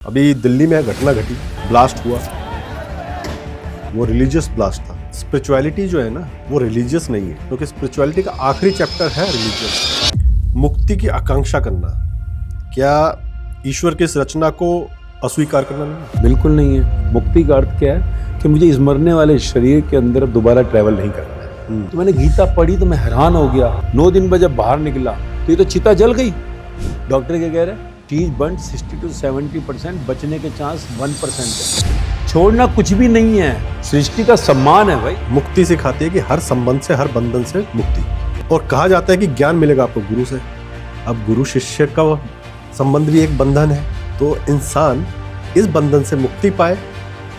अभी दिल्ली में घटना घटी, ब्लास्ट हुआ, वो रिलीजियस ब्लास्ट था। स्पिरिचुअलिटी जो है ना वो रिलीजियस नहीं है, क्योंकि स्पिरिचुअलिटी का आखिरी चैप्टर है रिलीजियस। मुक्ति की आकांक्षा करना क्या ईश्वर की इस रचना को अस्वीकार करना नहीं? बिल्कुल नहीं है। मुक्ति का अर्थ क्या है कि मुझे इस मरने वाले शरीर के अंदर दोबारा ट्रैवल नहीं करना है। तो मैंने गीता पढ़ी तो मैं हैरान हो गया। 9 दिन में जब बाहर निकला तो ये तो चिता जल गई। डॉक्टर क्या कह रहे हैं? चीज बंट 60 to 70%, बचने के चांस 1% है। छोड़ना कुछ भी नहीं है, सृष्टि का सम्मान है भाई। मुक्ति सिखाती है कि हर संबंध से, हर बंधन से मुक्ति। और कहा जाता है कि ज्ञान मिलेगा आपको गुरु से। अब गुरु शिष्य का संबंध भी एक बंधन है, तो इंसान इस बंधन से मुक्ति पाए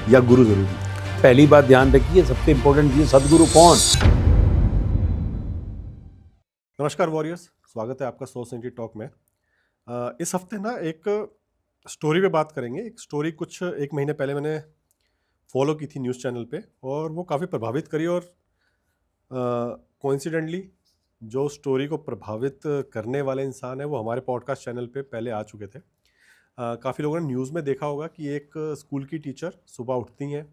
या गुरु जरूरी? पहली बात ध्यान रखिए, सबसे इंपॉर्टेंट ये सदगुरु कौन। नमस्कार वॉरियर्स, स्वागत है आपका सोल सेंट्री टॉक में। इस हफ्ते ना एक स्टोरी पे बात करेंगे। एक स्टोरी कुछ एक महीने पहले मैंने फॉलो की थी न्यूज़ चैनल पे, और वो काफ़ी प्रभावित करी। और कोइंसिडेंटली जो स्टोरी को प्रभावित करने वाले इंसान है वो हमारे पॉडकास्ट चैनल पे पहले आ चुके थे। काफ़ी लोगों ने न्यूज़ में देखा होगा कि एक स्कूल की टीचर सुबह उठती हैं,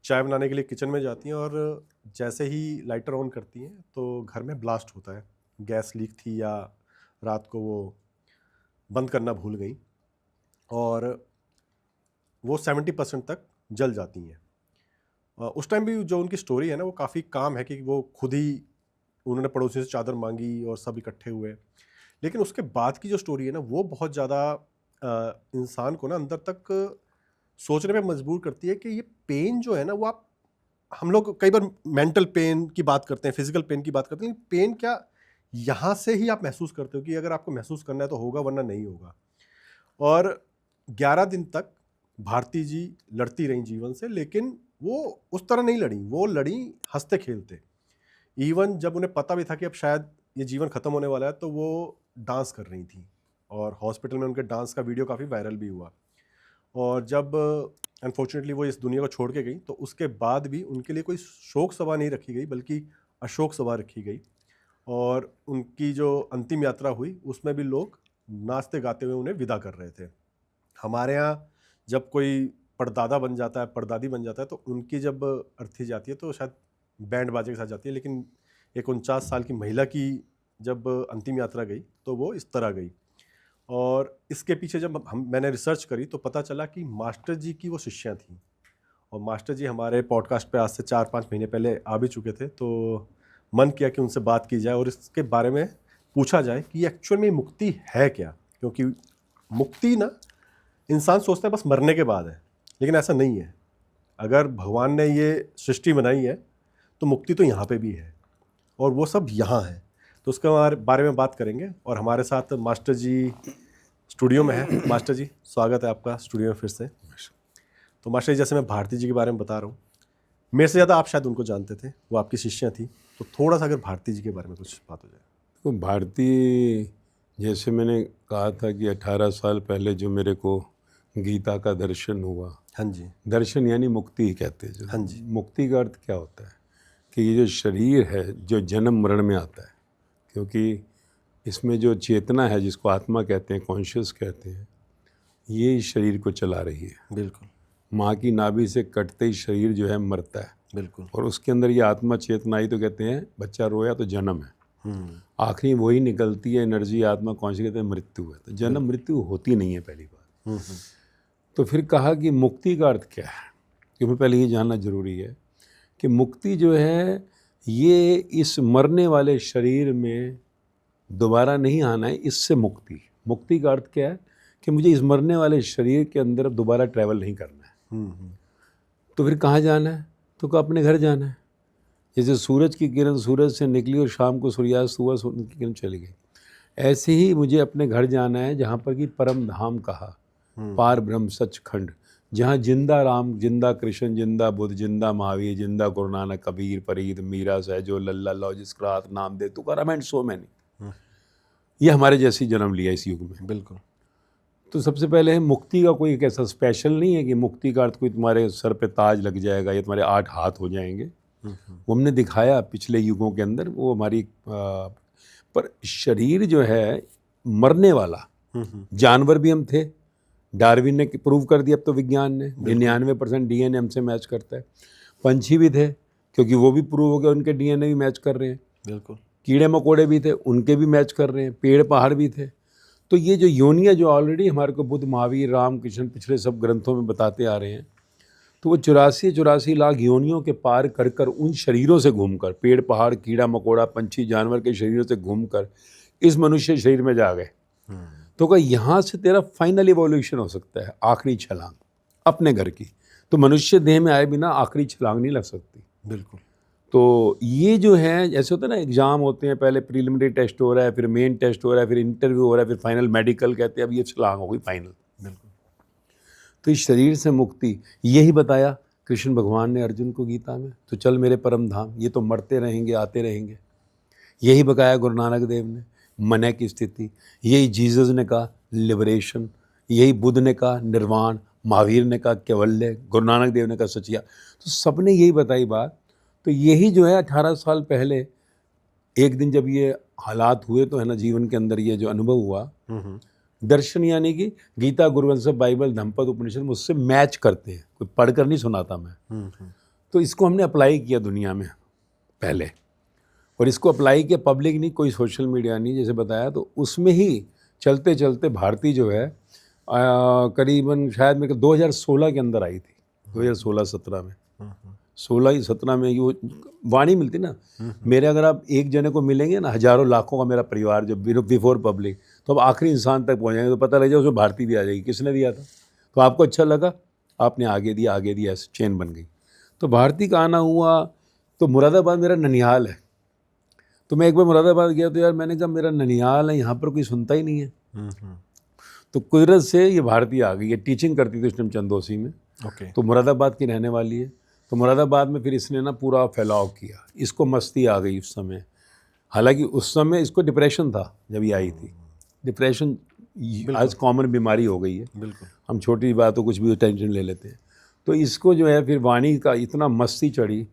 चाय बनाने के लिए किचन में जाती हैं, और जैसे ही लाइटर ऑन करती हैं तो घर में ब्लास्ट होता है। गैस लीक थी या रात को वो बंद करना भूल गई, और वो 70% तक जल जाती हैं। उस टाइम भी जो उनकी स्टोरी है ना वो काफ़ी काम है कि वो खुद ही उन्होंने पड़ोसियों से चादर मांगी और सब इकट्ठे हुए। लेकिन उसके बाद की जो स्टोरी है ना वो बहुत ज़्यादा इंसान को ना अंदर तक सोचने पे मजबूर करती है कि ये पेन जो है ना वो हम लोग कई बार मेंटल पेन की बात करते हैं, फिजिकल पेन की बात करते हैं, पेन क्या यहाँ से ही आप महसूस करते हो कि अगर आपको महसूस करना है तो होगा, वरना नहीं होगा। और 11 दिन तक भारती जी लड़ती रहीं जीवन से, लेकिन वो उस तरह नहीं लड़ी, वो लड़ी हंसते खेलते। इवन जब उन्हें पता भी था कि अब शायद ये जीवन ख़त्म होने वाला है तो वो डांस कर रही थी, और हॉस्पिटल में उनके डांस का वीडियो काफ़ी वायरल भी हुआ। और जब अनफॉर्चुनेटली वो इस दुनिया को छोड़ के गई तो उसके बाद भी उनके लिए कोई शोक सभा नहीं रखी गई, बल्कि अशोक सभा रखी गई। और उनकी जो अंतिम यात्रा हुई उसमें भी लोग नाचते गाते हुए उन्हें विदा कर रहे थे। हमारे यहाँ जब कोई परदादा बन जाता है, परदादी बन जाता है, तो उनकी जब अर्थी जाती है तो शायद बैंड बाजे के साथ जाती है। लेकिन एक 49 साल की महिला की जब अंतिम यात्रा गई तो वो इस तरह गई। और इसके पीछे जब मैंने रिसर्च करी तो पता चला कि मास्टर जी की वो शिष्या थी। और मास्टर जी हमारे पॉडकास्ट पे आज से 4-5 महीने पहले आ भी चुके थे, तो मन किया कि उनसे बात की जाए और इसके बारे में पूछा जाए कि एक्चुअल में मुक्ति है क्या। क्योंकि मुक्ति ना इंसान सोचता है बस मरने के बाद है, लेकिन ऐसा नहीं है। अगर भगवान ने ये सृष्टि बनाई है तो मुक्ति तो यहाँ पे भी है, और वो सब यहाँ है। तो उसके बारे में बात करेंगे। और हमारे साथ मास्टर जी स्टूडियो में है। मास्टर जी, स्वागत है आपका स्टूडियो में फिर से। तो मास्टर जी, जैसे मैं भारती जी के बारे में बता रहा हूँ, मेरे से ज़्यादा आप शायद उनको जानते थे, वो आपकी शिष्या थी, तो थोड़ा सा अगर भारती जी के बारे में कुछ बात हो जाए। तो भारती, जैसे मैंने कहा था कि 18 साल पहले जो मेरे को गीता का दर्शन हुआ। हाँ जी। दर्शन यानी मुक्ति ही कहते हैं। हाँ जी। मुक्ति का अर्थ क्या होता है कि ये जो शरीर है जो जन्म मरण में आता है, क्योंकि इसमें जो चेतना है जिसको आत्मा कहते हैं, कॉन्शियस कहते हैं, ये इस शरीर को चला रही है। बिल्कुल माँ की नाभि से कटते ही शरीर जो है मरता है, बिल्कुल। और उसके अंदर ये आत्मा चेतना आई तो कहते हैं बच्चा रोया तो जन्म है, आखिरी वही निकलती है एनर्जी, आत्मा कौन-सी कहते हैं मृत्यु है। तो जन्म मृत्यु होती नहीं है पहली बात। तो फिर कहा कि मुक्ति का अर्थ क्या है, क्योंकि पहले ये जानना जरूरी है कि मुक्ति जो है ये इस मरने वाले शरीर में दोबारा नहीं आना है, इससे मुक्ति। मुक्ति का अर्थ क्या है कि मुझे इस मरने वाले शरीर के अंदर दोबारा ट्रैवल नहीं करना है। तो फिर कहाँ जाना है? तो कहा अपने घर जाना है। जैसे सूरज की किरण सूरज से निकली और शाम को सूर्यास्त हुआ, सूरज की किरण चली गई, ऐसे ही मुझे अपने घर जाना है जहाँ पर कि परम धाम कहा, पार ब्रह्म सचखंड, जहाँ जिंदा राम, जिंदा कृष्ण, जिंदा बुद्ध, जिंदा महावीर, जिंदा गुरु नानक, कबीर, फरीद, मीरा, सहजो, लल्ला, लॉजिस, क्रात, नाम दे, तुकाराम एंड सो मैनी। ये हमारे जैसी जन्म लिया इस युग में। बिल्कुल। तो सबसे पहले है मुक्ति का कोई एक ऐसा स्पेशल नहीं है कि मुक्ति का अर्थ कोई तुम्हारे सर पे ताज लग जाएगा या तुम्हारे 8 हाथ हो जाएंगे। वो हमने दिखाया पिछले युगों के अंदर, वो हमारी पर शरीर जो है मरने वाला, जानवर भी हम थे, डार्विन ने प्रूव कर दिया अब तो विज्ञान ने 99% डीएनए हमसे मैच करता है। पंछी भी थे क्योंकि वो भी प्रूव हो गया, उनके डीएनए भी मैच कर रहे हैं। बिल्कुल। कीड़े मकोड़े भी थे, उनके भी मैच कर रहे हैं। पेड़ पहाड़ भी थे। तो ये जो योनियाँ जो ऑलरेडी हमारे को बुद्ध, महावीर, राम कृष्ण पिछले सब ग्रंथों में बताते आ रहे हैं, तो वो 84 लाख योनियों के पार कर कर उन शरीरों से घूमकर, पेड़ पहाड़ कीड़ा मकोड़ा पंछी जानवर के शरीरों से घूमकर इस मनुष्य शरीर में जा गए। तो क्या यहाँ से तेरा फाइनल इवोल्यूशन हो सकता है, आखिरी छलांग अपने घर की। तो मनुष्य देह में आए बिना आखिरी छलांग नहीं लग सकती। बिल्कुल। तो ये जो है, जैसे होता है ना एग्ज़ाम होते हैं, पहले प्रीलिमिनरी टेस्ट हो रहा है, फिर मेन टेस्ट हो रहा है, फिर इंटरव्यू हो रहा है, फिर फाइनल मेडिकल, कहते हैं अब ये छलांग हो गई फाइनल। बिल्कुल। तो इस शरीर से मुक्ति, यही बताया कृष्ण भगवान ने अर्जुन को गीता में, तो चल मेरे परम धाम, ये तो मरते रहेंगे आते रहेंगे। यही बताया गुरु नानक देव ने, मन की स्थिति। यही जीसस ने कहा लिबरेशन, यही बुद्ध ने कहा निर्वाण, महावीर ने कहा कैवल्य, गुरु नानक देव ने कहा सचिया। तो सबने यही बताई बात। तो यही जो है 18 साल पहले एक दिन जब ये हालात हुए तो है ना, जीवन के अंदर ये जो अनुभव हुआ, दर्शन यानी कि गीता, गुरुवंश, बाइबल, धम्मपद, उपनिषद मुझसे मैच करते हैं, कोई पढ़कर नहीं सुनाता मैं। तो इसको हमने अप्लाई किया दुनिया में पहले, और इसको अप्लाई किया पब्लिक नहीं, कोई सोशल मीडिया नहीं, जैसे बताया। तो उसमें ही चलते चलते भारती जो है करीबन शायद मेरे 2016 के अंदर आई थी, 2016-17 में, 16-17 में ये वाणी मिलती ना मेरे। अगर आप एक जने को मिलेंगे ना, हजारों लाखों का मेरा परिवार जब बिफोर पब्लिक, तो अब आखिरी इंसान तक पहुँचेंगे तो पता लग जाए उसमें भारती भी आ जाएगी, किसने दिया था। तो आपको अच्छा लगा, आपने आगे दिया, ऐसे चेन बन गई। तो भारती का आना हुआ। तो मुरादाबाद मेरा ननिहाल है। तो मैं एक बार मुरादाबाद गया तो यार मैंने कहा मेरा ननिहाल है, यहाँ पर कोई सुनता ही नहीं है। तो कुदरत से ये भारती आ गई है, टीचिंग करती थी उस टाइम चंदोसी में। तो मुरादाबाद की रहने वाली है। तो मुरादाबाद में फिर इसने ना पूरा फैलाव किया, इसको मस्ती आ गई उस समय। हालांकि उस समय इसको डिप्रेशन था जब ये आई थी। डिप्रेशन आज कॉमन बीमारी हो गई है। बिल्कुल। हम छोटी बात हो कुछ भी टेंशन ले लेते हैं। तो इसको जो है फिर वाणी का इतना मस्ती चढ़ी,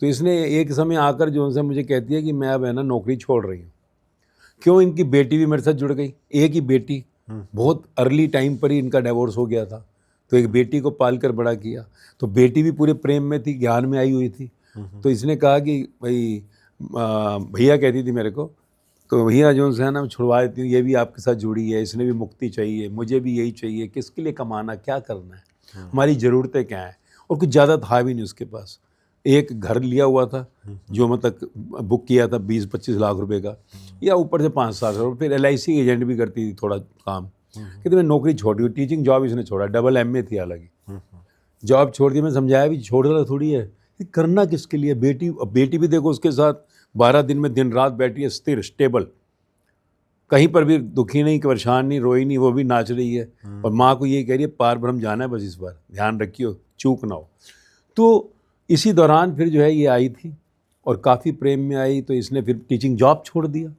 तो इसने एक समय आकर जो उनसे मुझे कहती है कि मैं अब है ना नौकरी छोड़ रही हूँ। क्यों? इनकी बेटी भी मेरे साथ जुड़ गई, एक ही बेटी। बहुत अर्ली टाइम पर ही इनका डिवोर्स हो गया था, तो एक बेटी को पाल कर बड़ा किया। तो बेटी भी पूरे प्रेम में थी, ज्ञान में आई हुई थी। तो इसने कहा कि भाई भैया कहती थी मेरे को, तो भैया जो है ना मैं छुड़वा देती हूँ, ये भी आपके साथ जुड़ी है, इसने भी मुक्ति चाहिए, मुझे भी यही चाहिए। किसके लिए कमाना, क्या करना है, हमारी ज़रूरतें क्या हैं। और कुछ ज़्यादा था भी नहीं उसके पास। एक घर लिया हुआ था जो मतलब बुक किया था 20-25 लाख रुपए का, या ऊपर से 5-7 लाख। फिर LIC एजेंट भी करती थी थोड़ा काम। कहते मैं नौकरी छोड़ दी, टीचिंग जॉब इसने छोड़ा, डबल MA थी हालांकि। जॉब छोड़ दी, मैं समझाया भी छोड़ रहा थोड़ी है, करना किसके लिए। बेटी भी देखो उसके साथ 12 दिन में दिन रात बैठी है, स्थिर स्टेबल, कहीं पर भी दुखी नहीं, परेशान नहीं, रोई नहीं, वो भी नाच रही है। और माँ को ये कह रही है पार ब्रह्म जाना है, बस इस बार ध्यान रखियो, चूक ना हो। तो इसी दौरान फिर जो है ये आई थी और काफ़ी प्रेम में आई। तो इसने फिर टीचिंग जॉब छोड़ दिया।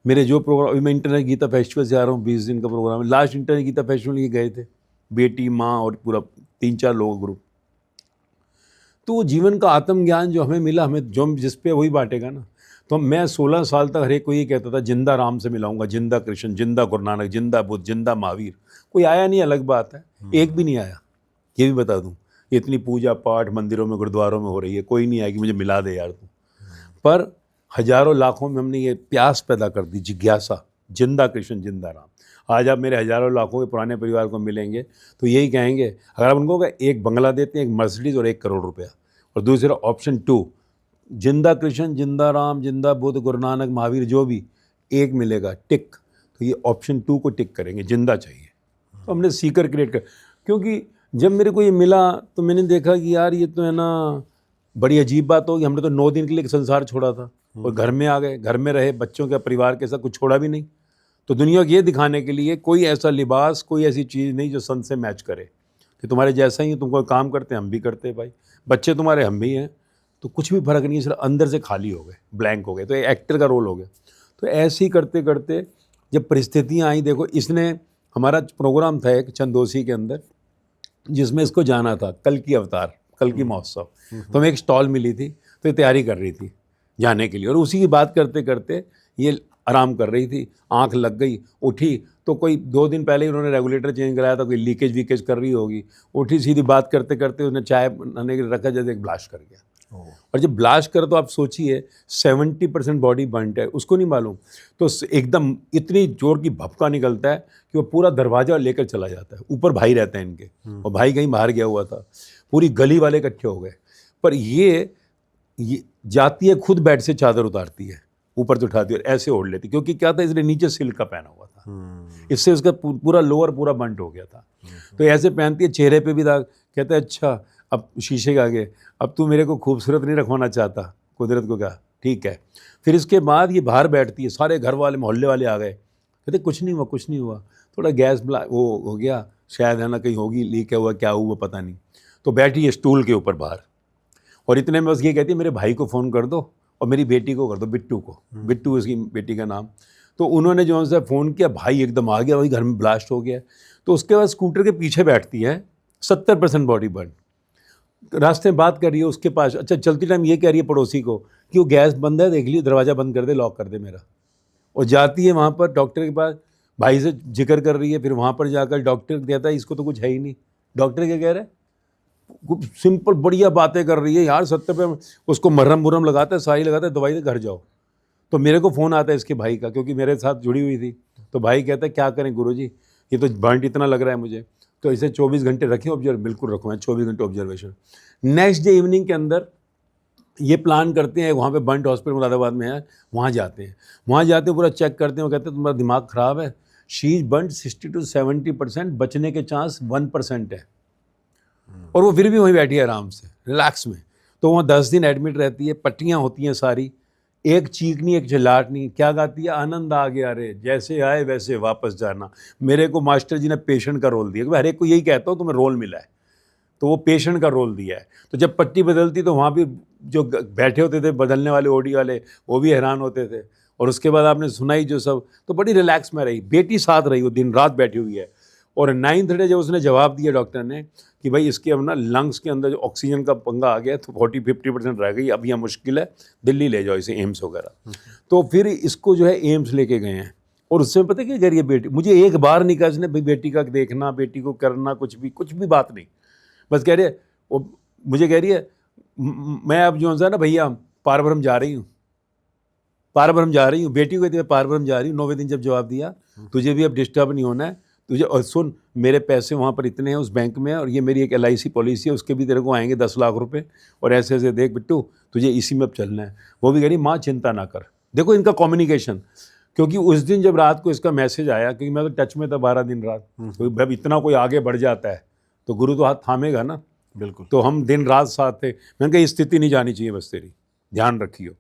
मेरे जो प्रोग्राम, अभी मैं इंटरनेट गीता फेस्टिवल से आ रहा हूँ, 20 दिन का प्रोग्राम है। लास्ट इंटरनेट गीता फेस्टिवल ये गए थे, बेटी, माँ और पूरा 3-4 लोगों ग्रुप। तो वो जीवन का आत्मज्ञान जो हमें मिला, हमें जो जिस पे वही बांटेगा ना। तो मैं 16 साल तक हर एक को ये कहता था जिंदा राम से मिलाऊंगा, जिंदा कृष्ण, जिंदा गुरु नानक, जिंदा बुद्ध, जिंदा महावीर। कोई आया नहीं, अलग बात है, एक भी नहीं आया, ये भी बता दूं। इतनी पूजा पाठ मंदिरों में गुरुद्वारों में हो रही है, कोई नहीं आया कि मुझे मिला दे यार तू। पर हजारों लाखों में हमने ये प्यास पैदा कर दी, जिज्ञासा, जिंदा कृष्ण, जिंदा राम। आज आप मेरे हजारों लाखों के पुराने परिवार को मिलेंगे तो यही कहेंगे, अगर आप उनको एक बंगला देते हैं, एक मर्सिडीज़ और 1 करोड़ रुपया, और दूसरा ऑप्शन 2 जिंदा कृष्ण, जिंदा राम, जिंदा बुद्ध, गुरु नानक, महावीर, जो भी एक मिलेगा टिक, तो ये ऑप्शन 2 को टिक करेंगे, जिंदा चाहिए। तो हमने सीकर क्रिएट कर, क्योंकि जब मेरे को ये मिला तो मैंने देखा कि यार ये तो है ना बड़ी अजीब बात होगी। हमने तो 9 दिन के लिए संसार छोड़ा था और घर में आ गए, घर में रहे, बच्चों के परिवार के साथ कुछ छोड़ा भी नहीं। तो दुनिया को ये दिखाने के लिए कोई ऐसा लिबास, कोई ऐसी चीज़ नहीं जो संत से मैच करे कि तुम्हारे जैसा ही, तुम कोई काम करते हैं हम भी करते हैं भाई, बच्चे तुम्हारे हम भी हैं, तो कुछ भी फर्क नहीं, सिर्फ अंदर से खाली हो गए, ब्लैंक हो गए। तो एक एक्टर का रोल हो गया। तो ऐसे ही करते करते जब परिस्थितियाँ आई, देखो इसने, हमारा प्रोग्राम था एक चंदोसी के अंदर जिसमें इसको जाना था, कल की अवतार, कल की महोत्सव। तो हमें एक स्टॉल मिली थी, तो तैयारी कर रही थी जाने के लिए। और उसी की बात करते करते ये आराम कर रही थी, आंख लग गई, उठी तो कोई 2 दिन पहले ही उन्होंने रेगुलेटर चेंज कराया था, कोई लीकेज वीकेज कर रही होगी, उठी सीधी बात करते करते उसने चाय बनाने के लिए रखा, जैसे एक ब्लास्ट कर गया। और जब ब्लास्ट कर तो आप सोचिए 70% बॉडी बर्न्ड है, उसको नहीं मालूम, तो एकदम इतनी जोर की भपका निकलता है कि वो पूरा दरवाजा लेकर चला जाता है। ऊपर भाई रहते हैं इनके, और भाई कहीं बाहर गया हुआ था, पूरी गली वाले इकट्ठे हो गए। पर ये जाती है खुद बेड से चादर उतारती है, ऊपर तो उठाती है और ऐसे ओढ़ लेती, क्योंकि क्या था इसने नीचे सिल्क का पहना हुआ था, इससे उसका पूरा लोअर पूरा बंट हो गया था। तो ऐसे पहनती है, चेहरे पे भी दाग। कहता है अच्छा अब शीशे के आगे, अब तू मेरे को खूबसूरत नहीं रखवाना चाहता, कुदरत को कहा ठीक है। फिर इसके बाद ये बाहर बैठती है, सारे घर वाले मोहल्ले वाले आ गए, कहते कुछ नहीं हुआ कुछ नहीं हुआ, थोड़ा गैस वो हो गया शायद, है ना, कहीं होगी लीक है हुआ, क्या हुआ पता नहीं। तो बैठी है स्टूल के ऊपर बाहर, और इतने में बस ये कहती है मेरे भाई को फ़ोन कर दो और मेरी बेटी को कर दो, बिट्टू को, बिट्टू इसकी बेटी का नाम। तो उन्होंने जो है फ़ोन किया, भाई एकदम आ गया, वही घर में ब्लास्ट हो गया। तो उसके बाद स्कूटर के पीछे बैठती है, 70% बॉडी बर्न, रास्ते में बात कर रही है उसके पास। अच्छा चलती टाइम ये कह रही है पड़ोसी को कि वो गैस बंद है, देख लीजिए दरवाज़ा बंद कर दे, लॉक कर दे मेरा। और जाती है वहाँ पर डॉक्टर के पास, भाई से जिक्र कर रही है। फिर वहाँ पर जाकर डॉक्टर कहता है इसको तो कुछ है ही नहीं। डॉक्टर क्या कह रहा है, खूब सिंपल बढ़िया बातें कर रही है यार, 70 पे उसको मरहम मुरहम लगाता है, सारी लगाता है, दवाई से घर जाओ। तो मेरे को फ़ोन आता है इसके भाई का, क्योंकि मेरे साथ जुड़ी हुई थी। तो भाई कहता है क्या करें गुरुजी, ये तो बर्न इतना लग रहा है मुझे, तो इसे 24 घंटे रखें ऑब्जर्व। बिल्कुल रखो, मैं 24 घंटे ऑब्जर्वेशन। नेक्स्ट डे इवनिंग के अंदर ये प्लान करते हैं, वहाँ पे बर्न हॉस्पिटल मुरादाबाद में है, वहाँ जाते हैं। वहाँ जाते पूरा चेक करते हैं, वो कहते हैं तुम्हारा दिमाग ख़राब है, शी इज बर्न 60 to 70%, बचने के चांस 1% है। और वो फिर भी वहीं बैठी है आराम से रिलैक्स में। तो वहाँ 10 दिन एडमिट रहती है, पट्टियाँ होती हैं सारी, एक चीख नहीं एक चिल्लाहट नहीं। क्या गाती है, आनंद आ गया रे, जैसे आए वैसे वापस जाना। मेरे को मास्टर जी ने पेशेंट का रोल दिया, हर एक को यही कहता हूँ तुम्हें रोल मिला है, तो वो पेशेंट का रोल दिया है। तो जब पट्टी बदलती तो वहाँ भी जो बैठे होते थे बदलने वाले ओडी वाले, वो भी हैरान होते थे। और उसके बाद आपने सुनाई जो सब, तो बड़ी रिलैक्स में रही। बेटी साथ रही, वो दिन रात बैठी हुई है। और 9th डे जब उसने जवाब दिया डॉक्टर ने कि भाई इसके अब ना लंग्स के अंदर जो ऑक्सीजन का पंगा आ गया, तो 40-50% रह गई, अब यहाँ मुश्किल है, दिल्ली ले जाओ इसे, एम्स वगैरह। तो फिर इसको जो है एम्स लेके गए हैं। और उससे पता क्या कह रही है बेटी, मुझे एक बार नहीं कहा इसने भाई बेटी का देखना, बेटी को करना, कुछ भी बात नहीं। बस कह रही है, वो मुझे कह रही है मैं अब जो है ना भैया पारब्रह्म जा रही हूँ, पारब्रह्म जा रही हूँ। बेटी को कहती है पारब्रह्म जा रही हूँ। 9वें दिन जब जवाब दिया, तुझे भी अब डिस्टर्ब नहीं होना है तुझे, और सुन मेरे पैसे वहाँ पर इतने हैं उस बैंक में, और ये मेरी एक LIC पॉलिसी है, उसके भी तेरे को आएंगे 10 लाख रुपए, और ऐसे ऐसे देख बिट्टू तुझे इसी में अब चलना है। वो भी कह रही माँ चिंता ना कर। देखो इनका कम्युनिकेशन, क्योंकि उस दिन जब रात को इसका मैसेज आया, क्योंकि मैं तो टच में था 12 दिन रात, तो जब इतना कोई आगे बढ़ जाता है तो गुरु तो हाथ थामेगा ना। बिल्कुल। तो हम दिन रात साथ थे। मैंने कहा ये स्थिति नहीं जानी चाहिए, बस तेरी ध्यान रखियो।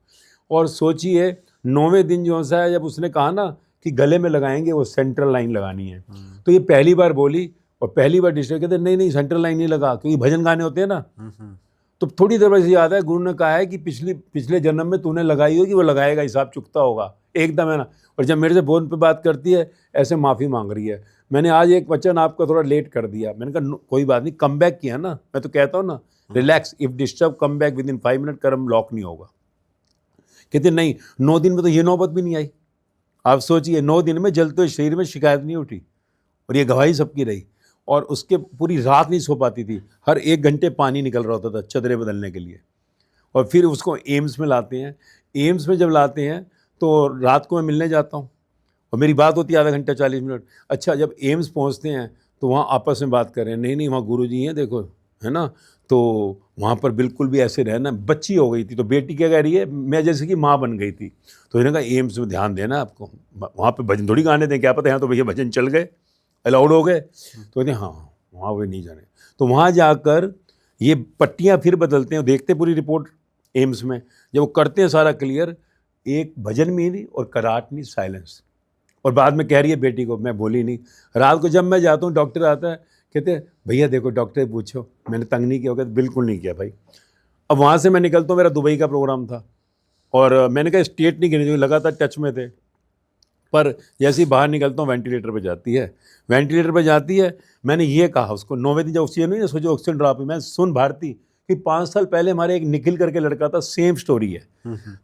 और सोचिए 9वें दिन जो है जब उसने कहा ना कि गले में लगाएंगे, वो सेंट्रल लाइन लगानी है, तो ये पहली बार बोली और पहली बार डिस्टर्ब कहते नहीं सेंट्रल लाइन नहीं लगा, क्योंकि भजन गाने होते हैं ना। तो थोड़ी देर बाद याद है गुरु ने कहा है कि पिछले जन्म में तूने लगाई होगी, वो लगाएगा, हिसाब चुकता होगा एकदम, है ना। और जब मेरे से फोन पे बात करती है ऐसे माफ़ी मांग रही है, मैंने आज एक वचन आपका थोड़ा लेट कर दिया। मैंने कहा कोई बात नहीं, कम बैक किया ना। मैं तो कहता हूँ ना relax, if disturb come back with in 5 minute, कर्म लॉक नहीं होगा। कहते नहीं 9 दिन में तो ये नौबत भी नहीं आई। आप सोचिए 9 दिन में जलते हुए शरीर में शिकायत नहीं उठी, और ये गवाही सबकी रही। और उसके पूरी रात नहीं सो पाती थी, हर 1 घंटे पानी निकल रहा होता था चदरें बदलने के लिए। और फिर उसको एम्स में लाते हैं। एम्स में जब लाते हैं तो रात को मैं मिलने जाता हूँ, और मेरी बात होती है आधा घंटा 40 मिनट। अच्छा जब एम्स पहुँचते हैं तो वहाँ आपस में बात कर रहे हैं, नहीं वहाँ गुरुजी हैं देखो, है ना। तो वहाँ पर बिल्कुल भी ऐसे रहना। बच्ची हो गई थी, तो बेटी क्या कह रही है, मैं जैसे कि माँ बन गई थी। तो इन्होंने कहा एम्स में ध्यान देना आपको, वहाँ पे भजन थोड़ी गाने दें, क्या पता यहाँ तो भैया भजन चल गए, अलाउड हो गए। तो कहते हैं हाँ वहाँ वे नहीं जाने। तो वहाँ जाकर ये पट्टियाँ फिर बदलते हैं, देखते पूरी रिपोर्ट एम्स में। जब वो करते हैं सारा क्लियर, एक भजन में नहीं और कराट नहीं, साइलेंस। और बाद में कह रही है बेटी को मैं बोली नहीं। रात को जब मैं जाता हूँ डॉक्टर आता है, कहते हैं भैया देखो डॉक्टर पूछो मैंने तंग नहीं किया। कहते बिल्कुल नहीं किया भाई। अब वहाँ से मैं निकलता हूँ, मेरा दुबई का प्रोग्राम था, और मैंने कहा स्टेट नहीं गिनी, जो लगातार टच में थे। पर जैसे ही बाहर निकलता हूँ वेंटिलेटर पे जाती है, वेंटिलेटर पे जाती है। मैंने ये कहा उसको 9वें दिन जब ऑक्सीजन नहीं, सोचो ऑक्सीजन ड्रॉप है। मैं सुन भारती कि 5 साल पहले हमारे एक निखिल करके लड़का था, सेम स्टोरी है।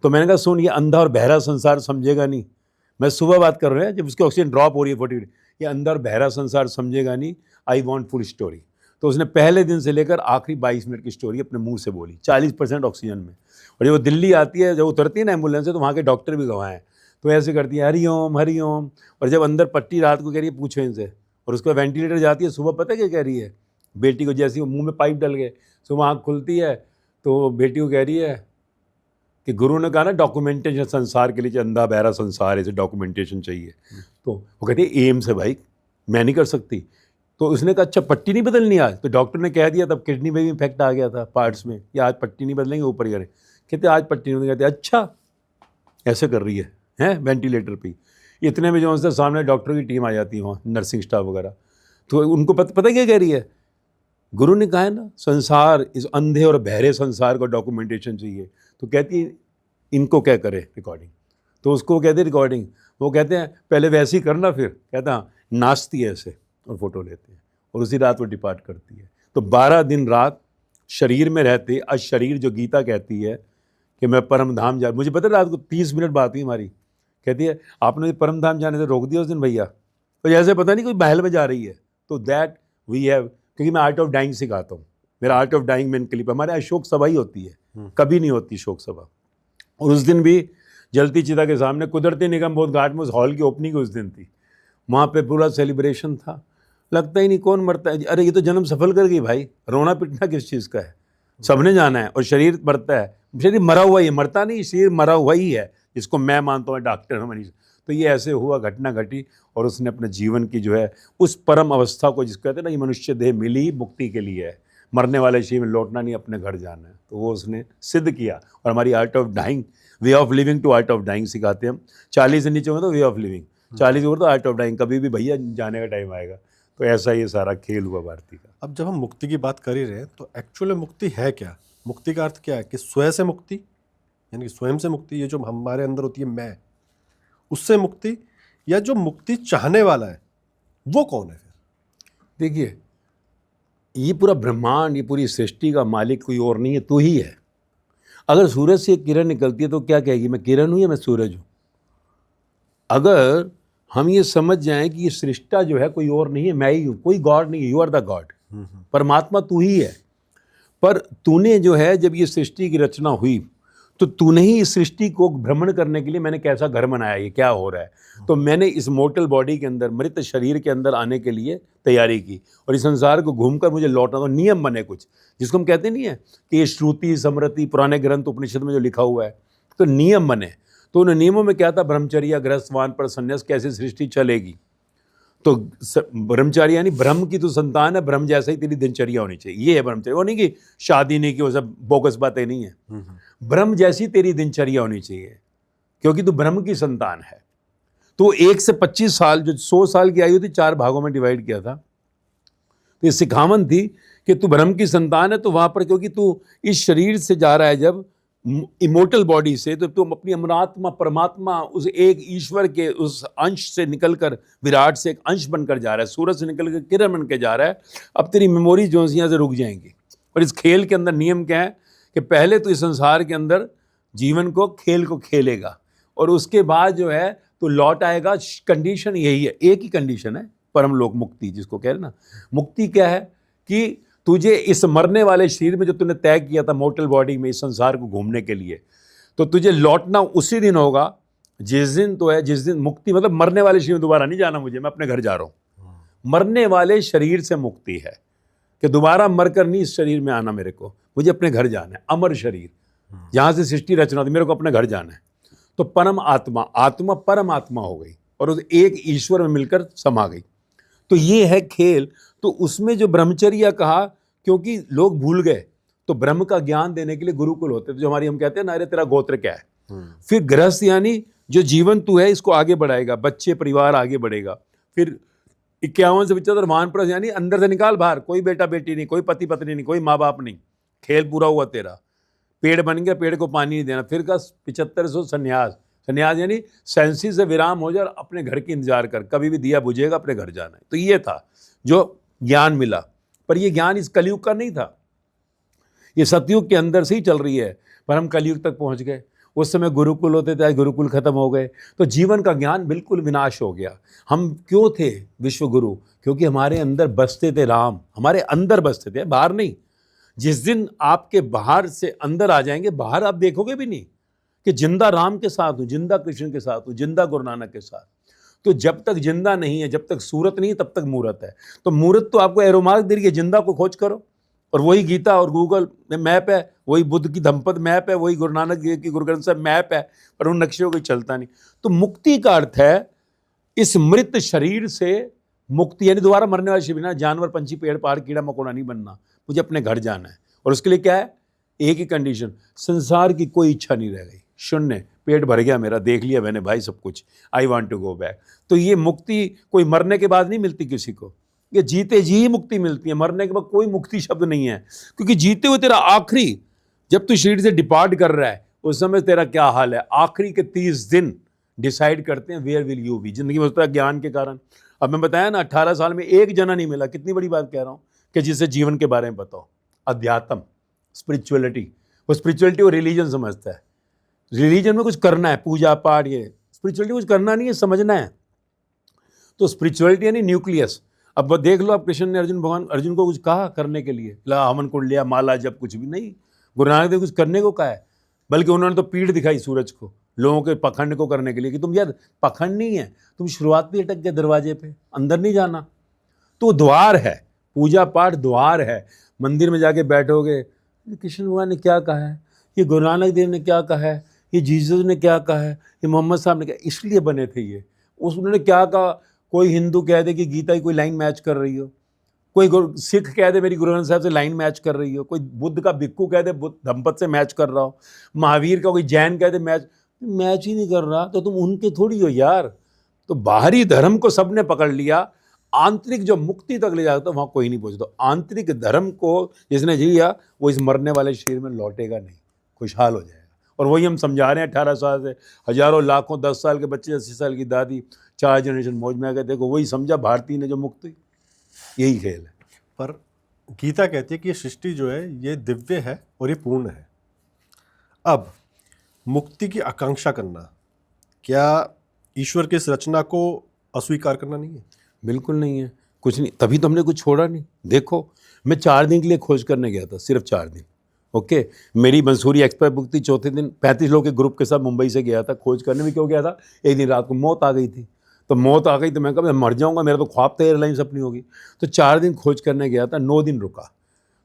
तो मैंने कहा सुन, ये अंधा और बहरा संसार समझेगा नहीं। मैं सुबह बात कर रहे हैं जब उसकी ऑक्सीजन ड्रॉप हो रही है 40, ये अंदर बहरा संसार समझेगा नहीं, आई वॉन्ट फुल स्टोरी। तो उसने पहले दिन से लेकर आखिरी 22 मिनट की स्टोरी अपने मुंह से बोली, 40% ऑक्सीजन में। और जब वो दिल्ली आती है, जब उतरती है ना एम्बुलेंस से, तो वहाँ के डॉक्टर भी गवाह हैं, तो ऐसे करती है हरिओम हरिओम। और जब अंदर पट्टी रात को कह रही है पूछो इनसे, और उसके वेंटिलेटर जाती है, सुबह पता है क्या कह रही है बेटी को, जैसे वो मुँह में पाइप डल गए, सुबह आँख खुलती है तो बेटी को कह रही है कि गुरु ने कहा ना डॉक्यूमेंटेशन संसार के लिए, अंधा बहरा संसार है, इसे डॉक्यूमेंटेशन चाहिए। तो वो कहती है एम्स है भाई, मैं नहीं कर सकती। तो उसने कहा अच्छा पट्टी नहीं बदलनी आज, तो डॉक्टर ने कह दिया, तब किडनी में भी इफेक्ट आ गया था पार्ट्स में, या आज पट्टी नहीं बदलेंगे ऊपर करें। कहते आज पट्टी नहीं, कहते अच्छा ऐसे कर रही है वेंटिलेटर पे। इतने में जो उनसे सामने डॉक्टरों की टीम आ जाती है, वहाँ नर्सिंग स्टाफ वगैरह, तो उनको पता क्या कह रही है, गुरु ने कहा है ना संसार, इस अंधे और बहरे संसार को डॉक्यूमेंटेशन चाहिए। तो कहती है इनको क्या करे रिकॉर्डिंग, तो उसको कहते हैं रिकॉर्डिंग, वो कहते हैं पहले वैसे ही करना, फिर कहता हाँ नाचती है ऐसे, और फोटो लेते हैं, और उसी रात वो डिपार्ट करती है। तो 12 दिन रात शरीर में रहते, आज शरीर जो गीता कहती है कि मैं परम धाम जा, मुझे पता है रात को 30 मिनट बात हुई हमारी, कहती है आपने परम धाम जाने से रोक दिया उस दिन भैया, तो जैसे पता नहीं कोई महल में जा रही है। तो दैट वी हैव, क्योंकि मैं आर्ट ऑफ डाइंग सिखाता हूँ, मेरा art of dying main clip, हमारे यहाँ शोक सभा ही होती है, कभी नहीं होती शोक सभा। और उस दिन भी जलती चिता के सामने कुदरती निगम बोध घाट में उस हॉल की ओपनिंग उस दिन थी, वहाँ पे पूरा सेलिब्रेशन था। लगता ही नहीं कौन मरता है, अरे ये तो जन्म सफल कर गई भाई, रोना पिटना किस चीज़ का है, सबने जाना है। और शरीर मरता है, शरीर मरा हुआ ही है, मरता नहीं, शरीर मरा हुआ ही है, जिसको मैं मानता हूँ डॉक्टर मनीष। तो ये ऐसे हुआ, घटना घटी, और उसने अपने जीवन की जो है उस परम अवस्था को, जिसको कहते हैं ना ये मनुष्य देह मिली मुक्ति के लिए है, मरने वाले शरीर में लौटना नहीं, अपने घर जाना है, तो वो उसने सिद्ध किया। और हमारी art of dying, way of living to art of dying सिखाते हैं हम। 40 से नीचे होगा तो वे ऑफ लिविंग, 40 ऊपर तो आर्ट ऑफ डाइंग, कभी भी भैया जाने का टाइम आएगा। तो ऐसा ये सारा खेल हुआ भारती का। अब जब हम मुक्ति की बात कर ही रहे हैं, तो एक्चुअली मुक्ति है क्या? मुक्ति का अर्थ क्या है? कि स्वयं से मुक्ति, यानी कि स्वयं से मुक्ति, ये जो हमारे अंदर होती है मैं, उससे मुक्ति, या जो मुक्ति चाहने वाला है वो कौन है फिर? देखिए ये पूरा ब्रह्मांड, ये पूरी सृष्टि का मालिक कोई और नहीं है, तू ही है। अगर सूरज से एक किरण निकलती है तो क्या कहेगी, मैं किरण हूँ या मैं सूरज हूँ? अगर हम ये समझ जाएं कि ये सृष्टा जो है कोई और नहीं है, मैं ही हूँ, कोई गॉड नहीं है, यू आर द गॉड, परमात्मा तू ही है। पर तूने जो है जब ये सृष्टि की रचना हुई, तो तूने ही इस सृष्टि को भ्रमण करने के लिए, मैंने कैसा घर बनाया, ये क्या हो रहा है, तो मैंने इस मोर्टल बॉडी के अंदर, मृत शरीर के अंदर आने के लिए तैयारी की, और इस संसार को घूमकर मुझे लौटना। तो नियम बने कुछ, जिसको हम कहते नहीं है कि ये श्रुति स्मृति पुराने ग्रंथ उपनिषद में जो लिखा हुआ है, तो नियम बने। तो उन नियमों में क्या था, ब्रह्मचर्य, गृहस्थ, वानप्रस्थ, संन्यास, कैसे सृष्टि चलेगी। तो ब्रह्मचारी यानी ब्रह्म की तो संतान है, ब्रह्म जैसा ही तेरी दिनचर्या होनी चाहिए, ये है ब्रह्मचर्य। वो नहीं कि शादी नहीं की, वो सब बोगस बातें नहीं है, ब्रह्म जैसी तेरी दिनचर्या होनी चाहिए, क्योंकि तू ब्रह्म की संतान है। तो 1 से 25 साल, जो 100 साल की आयु थी, 4 भागों में डिवाइड किया था। तो ये सिखावन थी कि तू ब्रह्म की संतान है, तो वहां पर, क्योंकि तू इस शरीर से जा रहा है जब इमोर्टल बॉडी से, तो तुम अपनी अमरात्मा परमात्मा, उस एक ईश्वर के उस अंश से निकलकर, विराट से एक अंश बनकर जा रहा है, सूरज से निकलकर किरण बन के जा रहा है। अब तेरी मेमोरी जो यहाँ से रुक जाएंगी। और इस खेल के अंदर नियम क्या है कि पहले तो इस संसार के अंदर जीवन को, खेल को खेलेगा, और उसके बाद जो है तो लौट आएगा। कंडीशन यही है, एक ही कंडीशन है, परम लोक मुक्ति जिसको कह रहे ना। मुक्ति क्या है कि तुझे इस मरने वाले शरीर में, जो तूने तय किया था मोर्टल बॉडी में इस संसार को घूमने के लिए, तो तुझे लौटना उसी दिन होगा जिस दिन तो है, जिस दिन मुक्ति, मतलब मरने वाले शरीर में दोबारा नहीं जाना मुझे, मैं अपने घर जा रहा हूँ। मरने वाले शरीर से मुक्ति है कि दोबारा मरकर नहीं इस शरीर में आना, मेरे को, मुझे अपने घर जाना है। अमर शरीर, जहाँ से सृष्टि रचना थी, मेरे को अपने घर जाना है। तो परम आत्मा, आत्मा परम आत्मा हो गई, और उस एक ईश्वर में मिलकर समा गई। तो ये है खेल। तो उसमें जो ब्रह्मचर्य कहा, क्योंकि लोग भूल गए, तो ब्रह्म का ज्ञान देने के लिए गुरुकुल होते थे, जो हमारी, हम कहते हैं ना, अरे तेरा गोत्र क्या है। फिर गृहस्थ यानी जो जीवन तू है इसको आगे बढ़ाएगा, बच्चे परिवार आगे बढ़ेगा। फिर 51 से 75 वानप्रस्थ यानी अंदर से निकाल बाहर, कोई बेटा बेटी नहीं, कोई पति पत्नी नहीं, कोई माँ बाप नहीं, खेल पूरा हुआ तेरा, पेड़ बन गया, पेड़ को पानी नहीं देना। फिर का 75 संन्यास, संन्यास यानी सेंसी से विराम हो जाए, अपने घर की इंतजार कर, कभी भी दिया बुझेगा, अपने घर जाना है। तो ये था जो ज्ञान मिला। पर ये ज्ञान इस कलयुग का नहीं था, ये सतयुग के अंदर से ही चल रही है, पर हम कलयुग तक पहुंच गए। उस समय गुरुकुल होते थे, आज गुरुकुल खत्म हो गए। तो जीवन का ज्ञान बिल्कुल विनाश हो गया। हम क्यों थे विश्व गुरु? क्योंकि हमारे अंदर बसते थे राम, हमारे अंदर बसते थे, बाहर नहीं। जिस दिन आपके बाहर से अंदर आ जाएंगे, बाहर आप देखोगे भी नहीं कि जिंदा राम के साथ हूं, जिंदा कृष्ण के साथ हूं, जिंदा गुरु नानक के साथ। तो जब तक जिंदा नहीं है, जब तक सूरत नहीं है, तब तक मूरत है। तो मूरत तो आपको एरो मार्क दे रही है, जिंदा को खोज करो। और वही गीता और गूगल में मैप है, वही बुद्ध की धम्पद मैप है, वही गुरु नानक देव की गुरु ग्रंथ साहब मैप है, पर उन नक्शे को चलता नहीं। तो मुक्ति का अर्थ है इस मृत शरीर से मुक्ति, यानी दोबारा मरने वाले शरीर ना, जानवर पंछी पेड़ पहाड़ कीड़ा मकोड़ा नहीं बनना, मुझे अपने घर जाना है। और उसके लिए क्या है? एक ही कंडीशन, संसार की कोई इच्छा नहीं रह गई, शून्य, पेट भर गया मेरा, देख लिया मैंने भाई सब कुछ, I want to go back. तो ये मुक्ति कोई मरने के बाद नहीं मिलती किसी को, ये जीते जी ही मुक्ति मिलती है। मरने के बाद कोई मुक्ति शब्द नहीं है, क्योंकि जीते हुए तेरा आखिरी, जब तू शरीर से डिपार्ट कर रहा है, उस समय तेरा क्या हाल है, आखिरी के 30 दिन डिसाइड करते हैं वेयर विल यू बी। जिंदगी में होता है ज्ञान के कारण। अब मैं बताया ना, 18 साल में एक जना नहीं मिला, कितनी बड़ी बात कह रहा हूं, कि जिससे जीवन के बारे में बताओ। अध्यात्म, स्पिरिचुअलिटी, वो स्पिरिचुअलिटी और रिलीजन समझता है। रिलीजन में कुछ करना है, पूजा पाठ, ये स्पिरिचुअलिटी कुछ करना नहीं है, समझना है। तो स्पिरिचुअलिटी यानी न्यूक्लियस। अब देख लो, आप कृष्ण ने भगवान अर्जुन को कुछ कहा करने के लिए, ला हवन कुंड लिया, माला जब, कुछ भी नहीं। गुरु नानक देव कुछ करने को कहा है, बल्कि उन्होंने तो पीठ दिखाई सूरज को, लोगों के पखंड को करने के लिए, कि तुम यार पखंड नहीं है, तुम शुरुआत भी अटक गए दरवाजे पे, अंदर नहीं जाना। तो द्वार है, पूजा पाठ द्वार है। मंदिर में जाके बैठोगे, कृष्ण भगवान ने क्या कहा है, ये गुरु नानक देव ने क्या कहा है, ये जीसस ने क्या कहा है, ये मोहम्मद साहब ने क्या, इसलिए बने थे ये। उन्होंने क्या कहा? कोई हिंदू कह दे कि गीता की कोई लाइन मैच कर रही हो, कोई सिख कह दे मेरी गुरु ग्रंथ साहब से लाइन मैच कर रही हो, कोई बुद्ध का भिक्खू कह दे बुद्ध धम्पद से मैच कर रहा हो, महावीर का कोई जैन कह दे मैच ही नहीं कर रहा, तो तुम उनके थोड़ी हो यार। तो बाहरी धर्म को सबने पकड़ लिया, आंतरिक जो मुक्ति तक ले जाता वहां कोई नहीं पहुंचता। तो आंतरिक धर्म को जिसने जिया, वो इस मरने वाले शरीर में लौटेगा नहीं, खुशहाल हो जाएगा। और वही हम समझा रहे हैं 18 साल से, हजारों लाखों 10 साल के बच्चे, 80 साल की दादी, 4 जनरेशन मौज में आ गए। देखो वही समझा भारतीय ने जो मुक्ति, यही खेल है। पर गीता कहती है कि ये सृष्टि जो है ये दिव्य है और ये पूर्ण है। अब मुक्ति की आकांक्षा करना क्या ईश्वर की इस रचना को अस्वीकार करना नहीं है? बिल्कुल नहीं है, कुछ नहीं, तभी तो हमने कुछ छोड़ा नहीं। देखो, मैं 4 दिन के लिए खोज करने गया था, सिर्फ 4 दिन। ओके, मेरी मंसूरी एक्सप्रेस बुक थी, चौथे दिन 35 लोगों के ग्रुप के साथ मुंबई से गया था। खोज करने में क्यों गया था? एक दिन रात को मौत आ गई थी, तो मौत आ गई तो मैं कहा मैं मर जाऊंगा, मेरा तो ख्वाब था एयरलाइंस अपनी होगी। तो 4 दिन खोज करने गया था, 9 दिन रुका।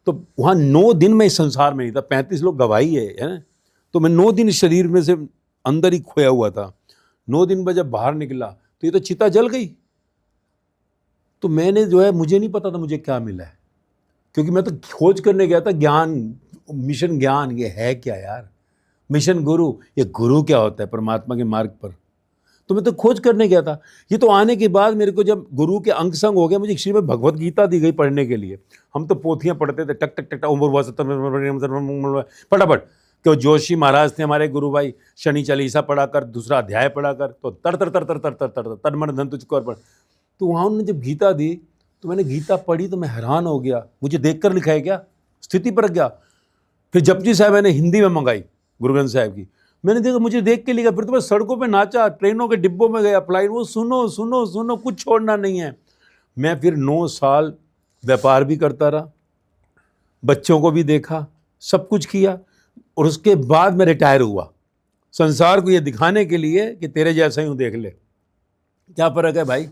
तो वहाँ 9 दिन मैं इस संसार में नहीं था, 35 लोग गवाही है ना। तो मैं 9 दिन इस शरीर में से अंदर ही खोया हुआ था। 9 दिन बाद जब बाहर निकला तो ये तो चिता जल गई। तो मैंने जो है, मुझे नहीं पता था मुझे क्या मिला है, क्योंकि मैं तो खोज करने गया था ज्ञान, मिशन ज्ञान। ये है क्या यार? मिशन गुरु, ये गुरु क्या होता है परमात्मा के मार्ग पर? तो मैं तो खोज करने गया था। ये तो आने के बाद मेरे को जब गुरु के अंग संग हो गया, मुझे श्री में भगवत गीता दी गई पढ़ने के लिए। हम तो पोथियां पढ़ते थे, टक टक टक फटाफट। क्यों जोशी महाराज थे हमारे गुरु भाई, शनि चालीसा पढ़ा कर, दूसरा अध्याय पढ़ा कर, तो तर तर तर तर तर तर तर तन मन धन तुझको अर्पण। तो वहाँ उन्होंने जब गीता दी तो मैंने गीता पढ़ी तो मैं हैरान हो गया। मुझे देखकर लिखा है क्या? स्थिति पर गया। फिर जपजी साहब मैंने हिंदी में मंगाई गुरु ग्रंथ साहब की, मैंने देखा, मुझे देख के लिखा। फिर तो मैं सड़कों पे नाचा, ट्रेनों के डिब्बों में गया, फ्लाइट, वो सुनो सुनो सुनो, कुछ छोड़ना नहीं है। मैं फिर 9 साल व्यापार भी करता रहा, बच्चों को भी देखा, सब कुछ किया, और उसके बाद मैं रिटायर हुआ, संसार को ये दिखाने के लिए कि तेरे जैसा ही हूँ, देख ले क्या फर्क है भाई।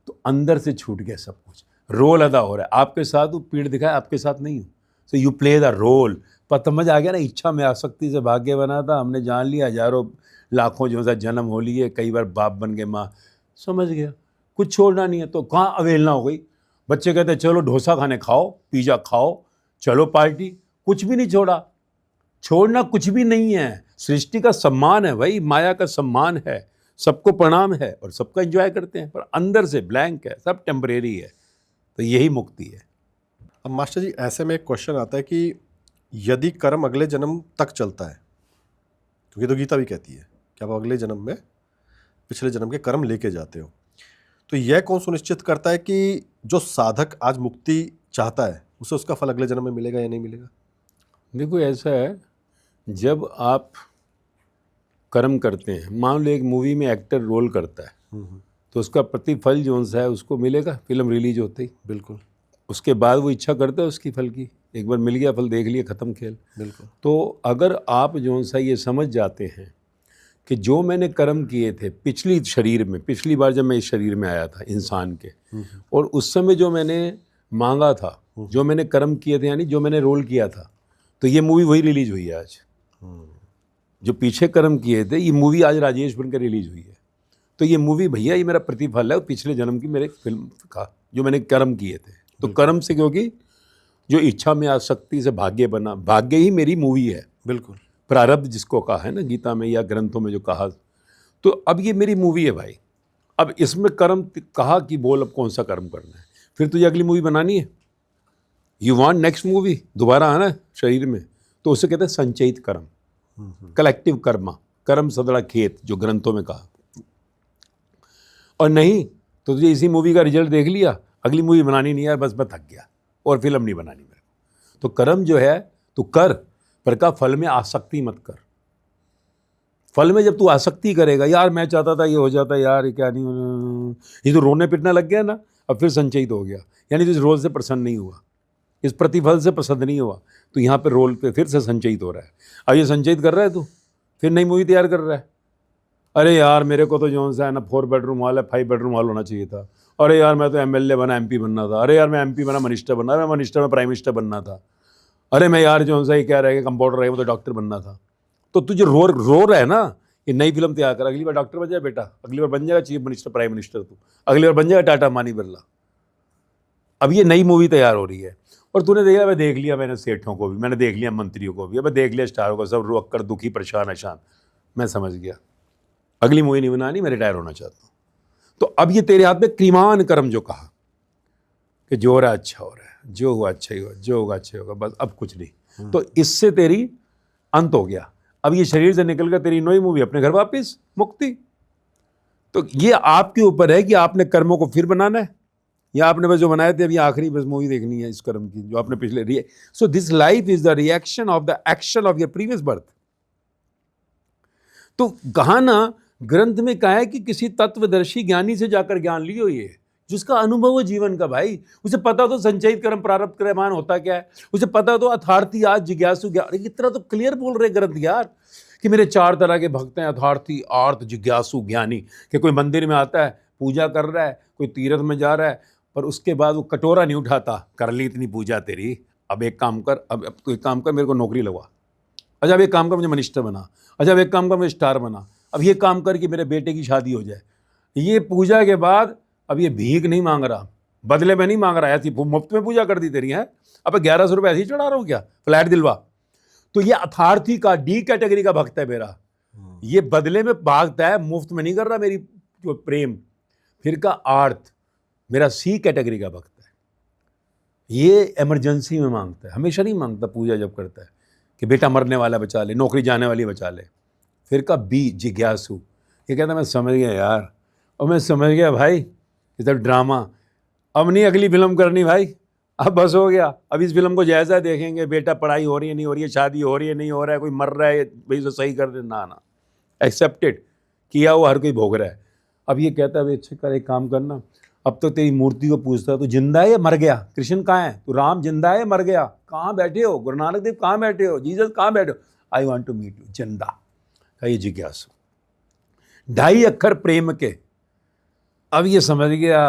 तो अंदर से छूट गया सब कुछ, रोल अदा हो रहा है। आपके साथ वो पीठ दिखाए, आपके साथ नहीं हूँ, so you play the role. पर समझ आ गया ना, इच्छा में आसक्ति से भाग्य बना था, हमने जान लिया, हजारों लाखों जो सा जन्म हो लिए, कई बार बाप बन गए, माँ, समझ गया कुछ छोड़ना नहीं है। तो कहाँ अवेलना हो गई। बच्चे कहते हैं चलो डोसा खाने खाओ, पिज़्ज़ा खाओ, चलो पार्टी, कुछ भी नहीं छोड़ा। छोड़ना कुछ भी नहीं है, सृष्टि का सम्मान है भाई, माया का सम्मान है, सबको प्रणाम है और सबका एंजॉय करते हैं, पर अंदर से ब्लैंक है, सब टेम्परेरी है। तो यही मुक्ति है। अब मास्टर जी, ऐसे में एक क्वेश्चन आता है कि यदि कर्म अगले जन्म तक चलता है, क्योंकि तो गीता भी कहती है कि आप अगले जन्म में पिछले जन्म के कर्म लेके जाते हो, तो यह कौन सुनिश्चित करता है कि जो साधक आज मुक्ति चाहता है उसे उसका फल अगले जन्म में मिलेगा या नहीं मिलेगा? देखो ऐसा है, जब आप कर्म करते हैं, मान लो एक मूवी में एक्टर रोल करता है तो उसका प्रतिफल जो है उसको मिलेगा फिल्म रिलीज होते ही। बिल्कुल उसके बाद वो इच्छा करता है उसकी फल की, एक बार मिल गया फल, देख लिया, ख़त्म खेल। बिल्कुल। तो अगर आप जो सा ये समझ जाते हैं कि जो मैंने कर्म किए थे पिछली शरीर में, पिछली बार जब मैं इस शरीर में आया था इंसान के, और उस समय जो मैंने मांगा था, जो मैंने कर्म किए थे, यानी जो मैंने रोल किया था, तो ये मूवी वही रिलीज हुई है आज। जो पीछे कर्म किए थे, ये मूवी आज राजेश बनकर रिलीज हुई है। तो ये मूवी भैया ये मेरा प्रतिफल है पिछले जन्म की मेरे फिल्म का, जो मैंने कर्म किए थे। तो कर्म से, क्योंकि जो इच्छा में आसक्ति से भाग्य बना, भाग्य ही मेरी मूवी है। बिल्कुल। प्रारब्ध जिसको कहा है ना गीता में या ग्रंथों में जो कहा, तो अब ये मेरी मूवी है भाई। अब इसमें कर्म कहा कि बोल अब कौन सा कर्म करना है, फिर तुझे अगली मूवी बनानी है, यू वांट नेक्स्ट मूवी दोबारा आना है शरीर में, तो उसे कहते हैं संचयित कर्म, कलेक्टिव कर्मा, कर्म सदड़ा खेत, जो ग्रंथों में कहा। और नहीं तो तुझे इसी मूवी का रिजल्ट देख लिया, अगली मूवी बनानी नहीं है, बस मैं थक गया और फिल्म नहीं बनानी मेरे को। तो कर्म जो है तू कर, पर का फल में आसक्ति मत कर। फल में जब तू आसक्ति करेगा, यार मैं चाहता था ये हो जाता, यार ये क्या नहीं, ये तो रोने पिटने लग गया ना, अब फिर संचयित हो गया, यानी तो इस रोल से प्रसन्न नहीं हुआ, इस प्रतिफल से पसंद नहीं हुआ, तो यहाँ पे रोल पे फिर से संचयित हो रहा है। अब ये संचयित कर रहा है, तू फिर नई मूवी तैयार कर रहा है। अरे यार मेरे को तो जो है ना 4 बेडरूम हॉल है, 5 बेडरूम हॉल होना चाहिए था। अरे यार मैं तो एमएलए बना, एमपी बनना था। अरे यार मैं एमपी बना, मिनिस्टर बनना, मैं मिनिस्टर में प्राइम मिनिस्टर बनना था। अरे मैं यार जो है क्या रहेगा, कंपाउंडर रहेगा, तो डॉक्टर बनना था। तो तुझे रो रहा है ना, ये नई फिल्म तैयार कर, अगली बार डॉक्टर बन जाए बेटा, अगली बार बन जाएगा चीफ मिनिस्टर, प्राइम मिनिस्टर, तू अगली बार बन जाएगा टाटा मानी बिरला। अब ये नई मूवी तैयार हो रही है, और तूने देखा, मैं देख लिया, मैंने सेठों को भी, मैंने देख लिया मंत्रियों को भी, मैं देख लिया स्टारों को, सब रोक कर दुखी परेशान अशान, मैं समझ गया अगली मूवी नहीं बनानी, मैं रिटायर होना चाहता हूँ। तो अब ये तेरे हाथ में क्रीमान कर्म जो कहा कि जो हो रहा है अच्छा हो रहा है, जो हुआ अच्छा ही हुआ, जो होगा अच्छा ही होगा, बस अब कुछ नहीं। तो इससे तेरी अंत हो गया। अब ये शरीर से निकल कर तेरी नई मूवी, अपने घर वापस मुक्ति। तो ये आपके ऊपर है कि आपने कर्मों को फिर बनाना है, या आपने बस जो बनाए थे अभी आखिरी बस मूवी देखनी है इस कर्म की जो आपने पिछले। So this life is the reaction of the action of your previous birth. तो कहा ना, ग्रंथ में कहा है कि किसी तत्वदर्शी ज्ञानी से जाकर ज्ञान लियो, ये जिसका अनुभव हो जीवन का भाई, उसे पता तो संचयित कर्म प्रारब्ध क्रयमान होता क्या है, उसे पता तो अथार्थी आज जिज्ञासु ज्ञान। इतना तो क्लियर बोल रहे ग्रंथ यार कि मेरे 4 तरह के भक्त हैं, अथार्थी, आर्त, जिज्ञासु, ज्ञानी। कि कोई मंदिर में आता है, पूजा कर रहा है, कोई तीर्थ में जा रहा है, पर उसके बाद वो कटोरा नहीं उठाता, कर ली इतनी पूजा तेरी, अब एक काम कर, अब तू एक काम कर, मेरे को नौकरी लगवा। अच्छा अब एक काम कर, मुझे मिनिस्टर बना। अच्छा अब एक काम कर, मुझे स्टार बना। अब ये काम कर कि मेरे बेटे की शादी हो जाए। ये पूजा के बाद अब ये भीख नहीं मांग रहा, बदले में नहीं मांग रहा, ऐसी मुफ्त में पूजा कर दी तेरी है, अब 1100 रुपये ऐसे ही चढ़ा रहा हूँ क्या, फ्लैट दिलवा। तो ये अथार्थी का डी कैटेगरी का भक्त है मेरा, ये बदले में भागता है, मुफ्त में नहीं कर रहा मेरी जो प्रेम। फिर का आर्थ मेरा सी कैटेगरी का भक्त है, ये इमरजेंसी में मांगता है, हमेशा नहीं मांगता पूजा जब करता है कि बेटा मरने वाला बचा ले, नौकरी जाने वाली बचा ले। फिर का बी जिज्ञासु, ये कहता मैं समझ गया यार, और मैं समझ गया भाई ये सब ड्रामा, अब नहीं अगली फिल्म करनी भाई, अब बस हो गया, अब इस फिल्म को जैसा देखेंगे, बेटा पढ़ाई हो रही है नहीं हो रही है, शादी हो रही है नहीं हो रहा है, कोई मर रहा है भाई तो सही कर दे, ना एक्सेप्टेड, किया वो हर कोई भोग रहा है। अब ये कहता है अच्छा कर एक काम करना, अब तो तेरी मूर्ति को पूछता है तू जिंदा है या मर गया, कृष्ण कहाँ है, तू राम जिंदा है मर गया, कहाँ बैठे हो, गुरु नानक देव कहाँ बैठे हो, जीसस कहाँ बैठे हो, I want to meet you, जिंदा का ये जिज्ञासु। 2.5 अक्षर प्रेम के, अब ये समझ गया,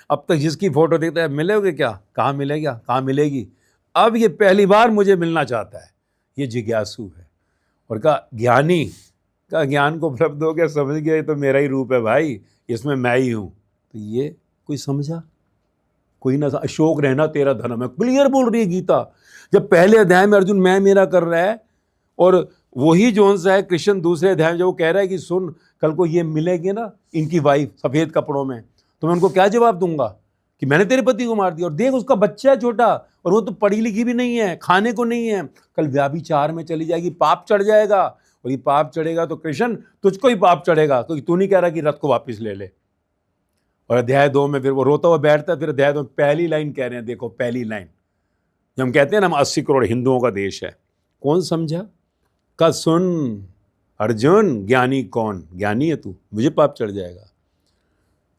अब तक जिसकी फोटो देखता है मिलोगे क्या, कहाँ मिलेगा, कहाँ मिलेगी, अब ये पहली बार मुझे मिलना चाहता है, ये जिज्ञासु है। और कहा ज्ञानी का ज्ञान को उपलब्ध हो गया, समझ गया ये तो मेरा ही रूप है भाई, इसमें मैं ही हूँ। तो ये कोई समझा, कोई ना, अशोक रहना तेरा धर्म है, क्लियर बोल रही है गीता। जब पहले अध्याय में अर्जुन मैं मेरा कर रहा है, और वही जोन सा है कृष्ण दूसरे अध्याय में जब वो कह रहा है कि सुन कल को ये मिलेगी ना इनकी वाइफ सफ़ेद कपड़ों में, तो मैं उनको क्या जवाब दूंगा कि मैंने तेरे पति को मार दिया, और देख उसका बच्चा है छोटा, और वो तो पढ़ी लिखी भी नहीं है, खाने को नहीं है, कल व्याभिचार में चली जाएगी, पाप चढ़ जाएगा, और ये पाप चढ़ेगा तो कृष्ण तुझको ही पाप चढ़ेगा, क्योंकि तू नहीं कह रहा कि रथ को वापस ले ले। और अध्याय 2 में फिर वो रोता हुआ बैठता है, फिर अध्याय 2 में पहली लाइन कह रहे हैं, देखो पहली लाइन, जब हम कहते हैं ना हम 80 करोड़ हिंदुओं का देश है, कौन समझा का सुन अर्जुन ज्ञानी कौन, ज्ञानी है तू, मुझे पाप चढ़ जाएगा।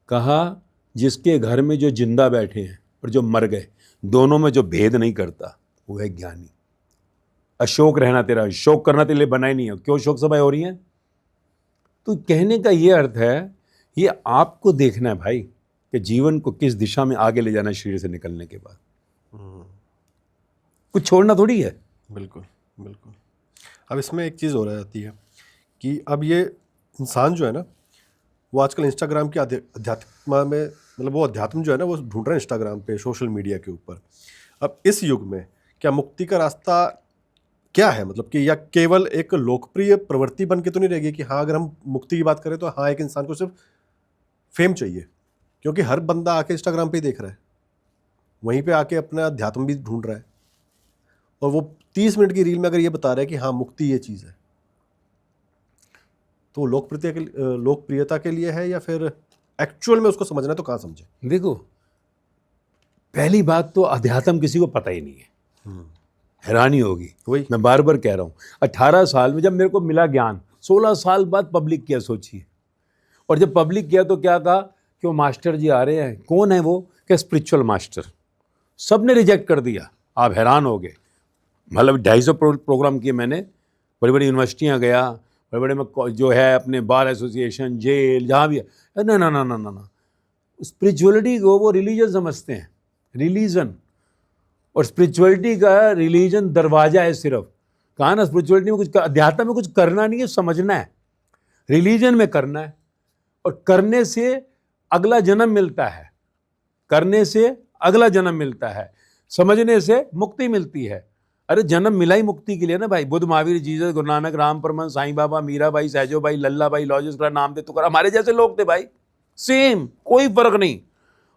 कहा जिसके घर में जो जिंदा बैठे हैं और जो मर गए, दोनों में जो भेद नहीं करता वो है ज्ञानी। अशोक रहना तेरा, शोक करना तेरे लिए बना ही नहीं है। क्यों शोक सभाएं हो रही हैं? तो कहने का ये अर्थ है, ये आपको देखना है भाई कि जीवन को किस दिशा में आगे ले जाना है शरीर से निकलने के बाद। कुछ छोड़ना थोड़ी है। बिल्कुल बिल्कुल। अब इसमें एक चीज़ हो रह जाती है कि अब ये इंसान जो है ना, वो आजकल इंस्टाग्राम की अध्यात्म में, मतलब वो अध्यात्म जो है ना वो ढूंढ रहे हैं इंस्टाग्राम पे, सोशल मीडिया के ऊपर। अब इस युग में क्या मुक्ति का रास्ता क्या है? मतलब कि या केवल एक लोकप्रिय प्रवृत्ति बन के तो नहीं रहेगी कि हाँ, अगर हम मुक्ति की बात करें तो हाँ, एक इंसान को सिर्फ फेम चाहिए, क्योंकि हर बंदा आके इंस्टाग्राम पे ही देख रहा है, वहीं पे आके अपना अध्यात्म भी ढूंढ रहा है, और वो 30 मिनट की रील में अगर ये बता रहा है कि हाँ मुक्ति ये चीज़ है, तो लोकप्रियता के लिए है या फिर एक्चुअल में उसको समझना है तो कहाँ समझे? देखो, पहली बात तो अध्यात्म किसी को पता ही नहीं है। हैरानी होगी, वही मैं बार बार कह रहा हूँ। 18 साल में जब मेरे को मिला ज्ञान, 16 साल बाद पब्लिक किया, सोचिए। और जब पब्लिक किया तो क्या कहा कि वो मास्टर जी आ रहे हैं। कौन है वो? क्या स्पिरिचुअल मास्टर। सब ने रिजेक्ट कर दिया। आप हैरान हो गए। मतलब 250 प्रोग्राम किए मैंने, बड़ी बड़ी यूनिवर्सिटियाँ गया, बड़े बड़े में जो है अपने बार एसोसिएशन, जेल, जहाँ भी है। ना ना ना ना ना ना, स्पिरिचुअलिटी को वो रिलीजन समझते हैं, रिलीजन। और स्पिरिचुअलिटी का रिलीजन दरवाजा है सिर्फ। कहा ना, स्पिरिचुअलिटी में कुछ, अध्यात्म में कुछ करना नहीं है, समझना है। रिलीजन में करना है, और करने से अगला जन्म मिलता है, करने से अगला जन्म मिलता है, समझने से मुक्ति मिलती है। अरे जन्म मिला ही मुक्ति के लिए ना भाई। बुद्ध, महावीर, जीसस, गुरु नानक, राम परमहंस, साईं बाबा, मीरा भाई, सहजो भाई, लल्ला भाई, लॉजिस, नामदेव, तुकाराम, हमारे जैसे लोग थे भाई, सेम, कोई फर्क नहीं।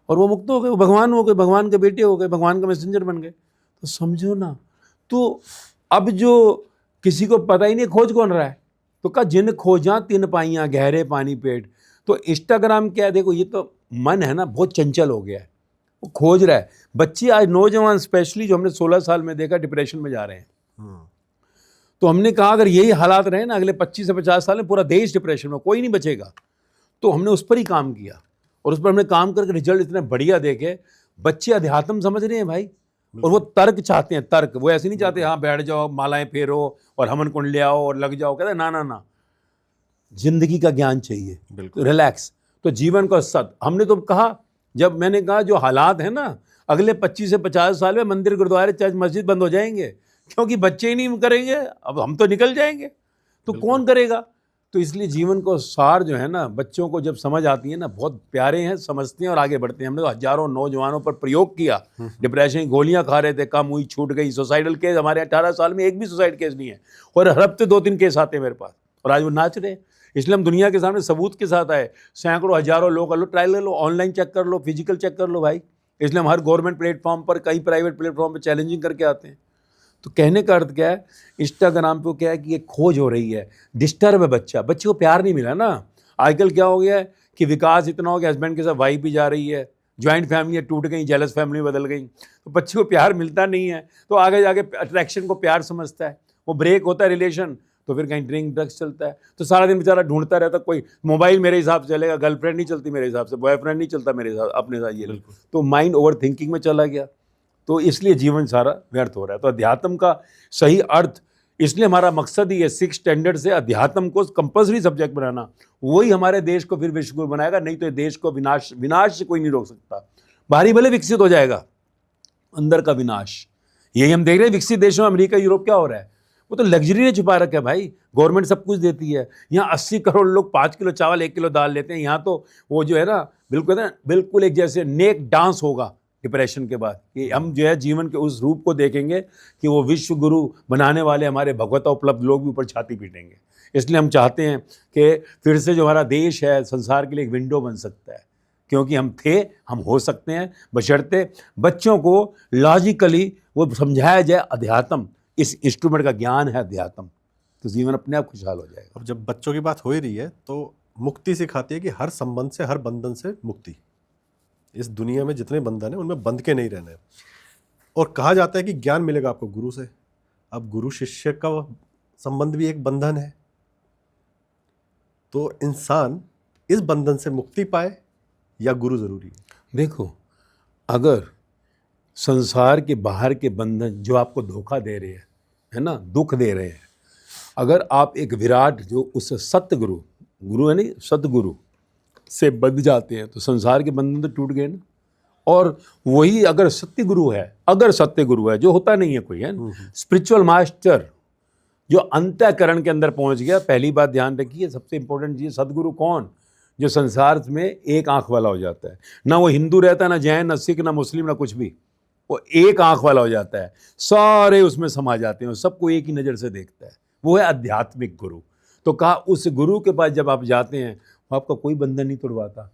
और वो मुक्त हो गए, वो भगवान हो गए, भगवान के बेटे हो गए, भगवान का मैसेंजर बन गए। तो समझो ना। तो अब जो किसी को पता ही नहीं खोज कौन रहा है, तो कहा जिन खोजा तिन पाइयां गहरे पानी पेट। तो इंस्टाग्राम क्या है, देखो ये तो मन है ना, बहुत चंचल हो गया है, वो खोज रहा है। बच्चे आज नौजवान स्पेशली जो हमने 16 साल में देखा, डिप्रेशन में जा रहे हैं। तो हमने कहा अगर यही हालात रहे ना अगले 25 से 50 साल में, पूरा देश डिप्रेशन में, कोई नहीं बचेगा। तो हमने उस पर ही काम किया, और उस पर हमने काम करके रिजल्ट इतने बढ़िया देखे। बच्चे अध्यात्म समझ रहे हैं भाई, और वो तर्क चाहते हैं, तर्क। वो ऐसे नहीं चाहते हाँ बैठ जाओ, मालाएं फेरो और हमन कुंड ले आओ और लग जाओ। कहते ना ना ना, जिंदगी का ज्ञान चाहिए, तो रिलैक्स। तो जीवन को सत, हमने तो कहा, जब मैंने कहा जो हालात है ना, अगले 25 से 50 साल में मंदिर, गुरुद्वारे, चर्च, मस्जिद बंद हो जाएंगे, क्योंकि बच्चे ही नहीं करेंगे। अब हम तो निकल जाएंगे, तो कौन करेगा? तो इसलिए जीवन को सार जो है ना, बच्चों को जब समझ आती है ना, बहुत प्यारे हैं, समझते हैं और आगे बढ़ते हैं। हमने तो हजारों नौजवानों पर प्रयोग किया, डिप्रेशन की गोलियां खा रहे थे, कम हुई, छूट गई। सुसाइडल केस हमारे 18 साल में एक भी सुसाइड केस नहीं है, और हर हफ्ते 2-3 केस आते हैं मेरे पास, और आज वो नाच रहे हैं। इसलिए हम दुनिया के सामने सबूत के साथ आए। सैकड़ों हजारों लोग, लो ट्रायल कर लो, ऑनलाइन चेक कर लो, फिजिकल चेक कर लो भाई। इसलिए हम हर गवर्नमेंट प्लेटफॉर्म पर, कई प्राइवेट प्लेटफॉर्म पर चैलेंजिंग करके आते हैं। तो कहने का अर्थ क्या है, इंस्टाग्राम पे क्या है कि एक खोज हो रही है, डिस्टर्ब है बच्चा, बच्चे को प्यार नहीं मिला ना। आजकल क्या हो गया है कि विकास इतना हो गया, हस्बैंड के साथ वाइफ भी जा रही है, ज्वाइंट फैमिली टूट गई, जेलस फैमिली बदल गई, तो बच्चे को प्यार मिलता नहीं है। तो आगे जाके अट्रैक्शन को प्यार समझता है, वो ब्रेक होता है रिलेशन, तो फिर कहीं ड्रिंक ड्रग्स चलता है। तो सारा दिन बेचारा ढूंढता रहता, कोई मोबाइल मेरे हिसाब से चलेगा, गर्लफ्रेंड नहीं चलती मेरे हिसाब से, बॉयफ्रेंड नहीं चलता मेरे हिसाब अपने साथ, ये तो माइंड ओवर थिंकिंग में चला गया। तो इसलिए जीवन सारा व्यर्थ हो रहा है। तो अध्यात्म का सही अर्थ, इसलिए हमारा मकसद ही है 6 स्टैंडर्ड से अध्यात्म को कंपल्सरी सब्जेक्ट बनाना। वही हमारे देश को फिर विश्व गुरु बनाएगा, नहीं तो देश को विनाश से कोई नहीं रोक सकता। बाहरी भले विकसित हो जाएगा, अंदर का विनाश। यही हम देख रहे हैं विकसित देशों में, अमेरिका, यूरोप, क्या हो रहा है? वो तो लग्जरी ने छुपा रखा है भाई, गवर्नमेंट सब कुछ देती है। यहाँ 80 करोड़ लोग 5 किलो चावल 1 किलो दाल लेते हैं। यहाँ तो वो जो है ना, बिल्कुल एक जैसे नेक डांस होगा डिप्रेशन के बाद, कि हम जो है जीवन के उस रूप को देखेंगे कि वो विश्व गुरु बनाने वाले हमारे भगवता उपलब्ध लोग भी ऊपर छाती पीटेंगे। इसलिए हम चाहते हैं कि फिर से जो हमारा देश है संसार के लिए एक विंडो बन सकता है, क्योंकि हम थे, हम हो सकते हैं, बशर्ते बच्चों को लॉजिकली वो समझाया जाए। अध्यात्म इस इंस्ट्रूमेंट का ज्ञान है, अध्यात्म, तो जीवन अपने आप खुशहाल हो जाएगा। अब जब बच्चों की बात हो ही रही है, तो मुक्ति सिखाती है कि हर संबंध से, हर बंधन से मुक्ति। इस दुनिया में जितने बंधन हैं उनमें बंध के नहीं रहना है। और कहा जाता है कि ज्ञान मिलेगा आपको गुरु से। अब गुरु शिष्य का संबंध भी एक बंधन है, तो इंसान इस बंधन से मुक्ति पाए या गुरु जरूरी है? देखो, अगर संसार के बाहर के बंधन जो आपको धोखा दे रहे हैं, है ना, दुख दे रहे हैं, अगर आप एक विराट जो उस सतगुरु, गुरु है नहीं, सतगुरु से बंध जाते हैं तो संसार के बंधन तो टूट गए ना। और वही अगर सत्य गुरु है, अगर सत्य गुरु है, जो होता नहीं है कोई, है स्पिरिचुअल मास्टर जो अंतःकरण के अंदर पहुंच गया। पहली बात ध्यान रखिए, सबसे इंपॉर्टेंट चीज, सदगुरु कौन? जो संसार में एक आंख वाला हो जाता है, ना वो हिंदू रहता है, ना जैन, ना सिख, ना मुस्लिम, ना कुछ भी, वो एक आंख वाला हो जाता है, सारे उसमें समा जाते हैं, सबको एक ही नज़र से देखता है, वो है आध्यात्मिक गुरु। तो कहा उस गुरु के पास जब आप जाते हैं, वो आपका कोई बंधन नहीं तोड़वाता,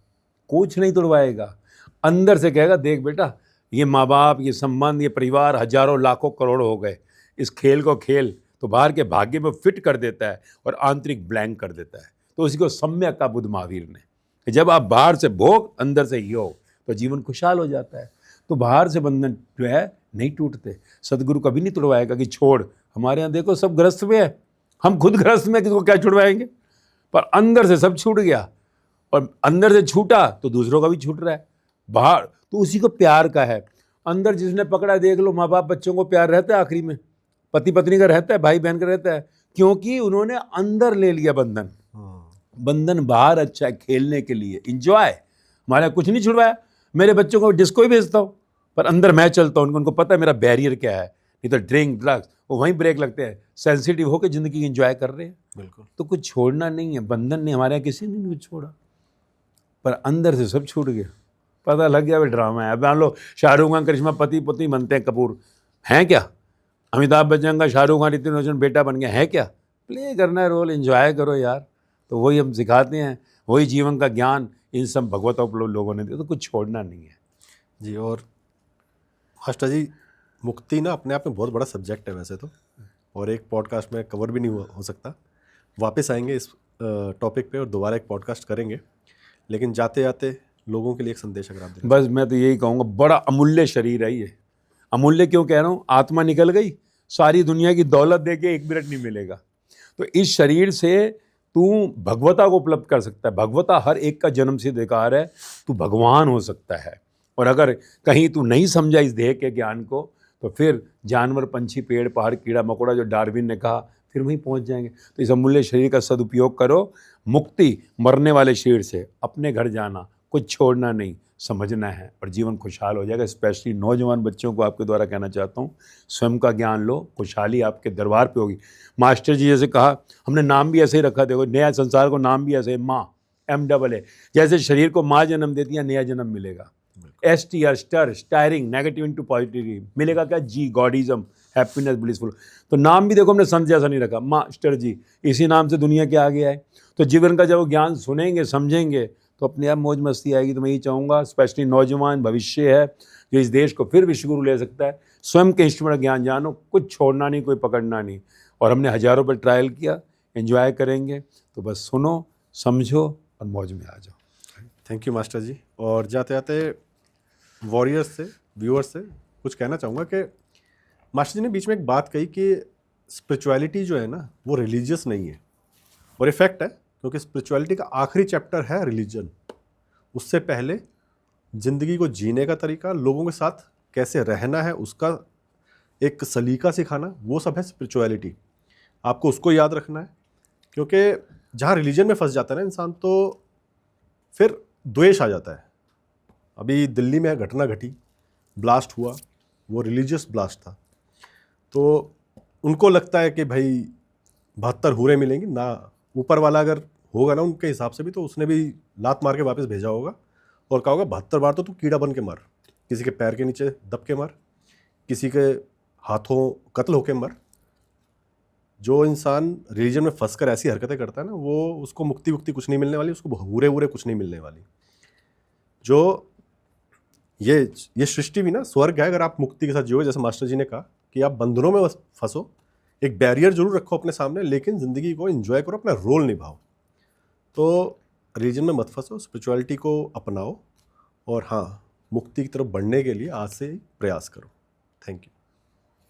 कुछ नहीं तोड़वाएगा। अंदर से कहेगा, देख बेटा, ये माँ बाप, ये संबंध, ये परिवार हजारों लाखों करोड़ों हो गए, इस खेल को खेल, तो बाहर के भाग्य में फिट कर देता है और आंतरिक ब्लैंक कर देता है। तो उसी को सम्यक का बुद्ध महावीर ने, कि जब आप बाहर से भोग, अंदर से योग, तो जीवन खुशहाल हो जाता है। तो बाहर से बंधन जो है नहीं टूटते। सदगुरु कभी नहीं तोड़वाएगा कि छोड़। हमारे यहाँ देखो सब ग्रस्त में है, हम खुद ग्रस्त में, किसको क्या छुड़वाएंगे? पर अंदर से सब छूट गया, और अंदर से छूटा तो दूसरों का भी छूट रहा है। बाहर तो उसी को प्यार का है। अंदर जिसने पकड़ा, देख लो, माँ बाप बच्चों को प्यार रहता है, आखिरी में पति पत्नी का रहता है, भाई बहन का रहता है, क्योंकि उन्होंने अंदर ले लिया बंधन। बंधन बाहर अच्छा है, खेलने के लिए, इंजॉय। हमारे कुछ नहीं छुड़वाया, मेरे बच्चों को डिस्को ही भेजता हूँ, पर अंदर मैं चलता हूँ, उनको पता है मेरा बैरियर क्या है। नहीं तो ड्रिंक, ड्रग्स, वो वहीं ब्रेक लगते हैं, सेंसिटिव होकर ज़िंदगी इंजॉय कर रहे हैं। बिल्कुल। तो कुछ छोड़ना नहीं है, बंधन नहीं, हमारे यहाँ किसी ने कुछ छोड़ा, पर अंदर से सब छूट गया। पता लग गया, वे ड्रामा है। अब मान लो शाहरुख खान करिश्मा पति पत्नी बनते हैं, कपूर हैं क्या? अमिताभ बच्चन का शाहरुख खान, ऋतिक रोशन बेटा बन गया है क्या? प्ले करना है रोल, एंजॉय करो यार। तो वही हम सिखाते हैं, वही जीवन का ज्ञान इन सब भगवत लोगों ने दिया। तो कुछ छोड़ना नहीं है जी। और मास्टर जी, मुक्ति ना अपने आप में बहुत बड़ा सब्जेक्ट है वैसे तो, और एक पॉडकास्ट में कवर भी नहीं हो सकता। वापस आएंगे इस टॉपिक पे और दोबारा एक पॉडकास्ट करेंगे, लेकिन जाते जाते लोगों के लिए एक संदेश अगर आप दें। बस मैं तो यही कहूँगा, बड़ा अमूल्य शरीर है ये। अमूल्य क्यों कह रहा हूँ? आत्मा निकल गई, सारी दुनिया की दौलत दे के 1 मिनट नहीं मिलेगा। तो इस शरीर से तू भगवता को उपलब्ध कर सकता है। भगवता हर एक का जन्म सिद्ध अधिकार है, तू भगवान हो सकता है। और अगर कहीं तू नहीं समझा इस देह के ज्ञान को, तो फिर जानवर, पंछी, पेड़, पहाड़, कीड़ा मकोड़ा, जो डार्विन ने कहा, फिर वहीं पहुंच जाएंगे। तो इस अमूल्य शरीर का सदुपयोग करो। मुक्ति मरने वाले शरीर से, अपने घर जाना, कुछ छोड़ना नहीं, समझना है, और जीवन खुशहाल हो जाएगा। स्पेशली नौजवान बच्चों को आपके द्वारा कहना चाहता हूँ, स्वयं का ज्ञान लो, खुशहाली आपके दरबार पे होगी। मास्टर जी जैसे कहा, हमने नाम भी ऐसे ही रखा, देखो नया संसार को नाम भी ऐसे है, माँ, MAA। जैसे शरीर को माँ जन्म देती है, नया जन्म मिलेगा। STR, स्टर, स्टायरिंग, नेगेटिव इनटू पॉजिटिव, मिलेगा क्या? G, गॉडिज्म, हैप्पीनेस, ब्लिसफुल। तो नाम भी देखो हमने संत जैसा नहीं रखा, मास्टर जी, इसी नाम से दुनिया के आगे आए। तो जीवन का जब ज्ञान सुनेंगे, समझेंगे, तो अपने आप मौज मस्ती आएगी। तो मैं यही चाहूँगा, स्पेशली नौजवान भविष्य है जो इस देश को फिर विश्वगुरु ले सकता है। स्वयं के इंस्ट्रूमेंट ज्ञान जानो, कुछ छोड़ना नहीं, कोई पकड़ना नहीं। और हमने हजारों पर ट्रायल किया, एंजॉय करेंगे। तो बस सुनो, समझो और मौज में आ जाओ। थैंक यू मास्टर जी। और जाते जाते वॉरियर्स से, व्यूअर्स से कुछ कहना चाहूँगा कि मास्टर जी ने बीच में एक बात कही कि स्पिरिचुअलिटी जो है ना, वो रिलीजियस नहीं है। और इफेक्ट है, क्योंकि स्पिरिचुअलिटी का आखिरी चैप्टर है रिलीजन। उससे पहले ज़िंदगी को जीने का तरीका, लोगों के साथ कैसे रहना है, उसका एक सलीका सिखाना, वो सब है स्पिरिचुअलिटी। आपको उसको याद रखना है, क्योंकि जहाँ रिलीजन में फंस जाता है ना इंसान, तो फिर द्वेष आ जाता है। अभी दिल्ली में घटना घटी, ब्लास्ट हुआ, वो रिलीजियस ब्लास्ट था। तो उनको लगता है कि भाई 72 हूरें मिलेंगी ना, ऊपर वाला अगर होगा ना उनके हिसाब से भी, तो उसने भी लात मार के वापस भेजा होगा और कहा होगा 72 बार तो तू कीड़ा बन के मर, किसी के पैर के नीचे दब के मर, किसी के हाथों कत्ल होके मर। जो इंसान रिलीजन में फंसकर ऐसी हरकतें करता है ना, वो उसको मुक्ति कुछ नहीं मिलने वाली, उसको हूरे कुछ नहीं मिलने वाली। जो ये सृष्टि भी ना स्वर्ग है अगर आप मुक्ति के साथ जियो। जैसे मास्टर जी ने कहा कि आप बंधनों में फंसो, एक बैरियर जरूर रखो अपने सामने, लेकिन ज़िंदगी को एंजॉय करो, अपना रोल निभाओ। तो रिलीजन में मत फंसो, स्पिरिचुअलिटी को अपनाओ, और हाँ, मुक्ति की तरफ बढ़ने के लिए आज से ही प्रयास करो। Thank you.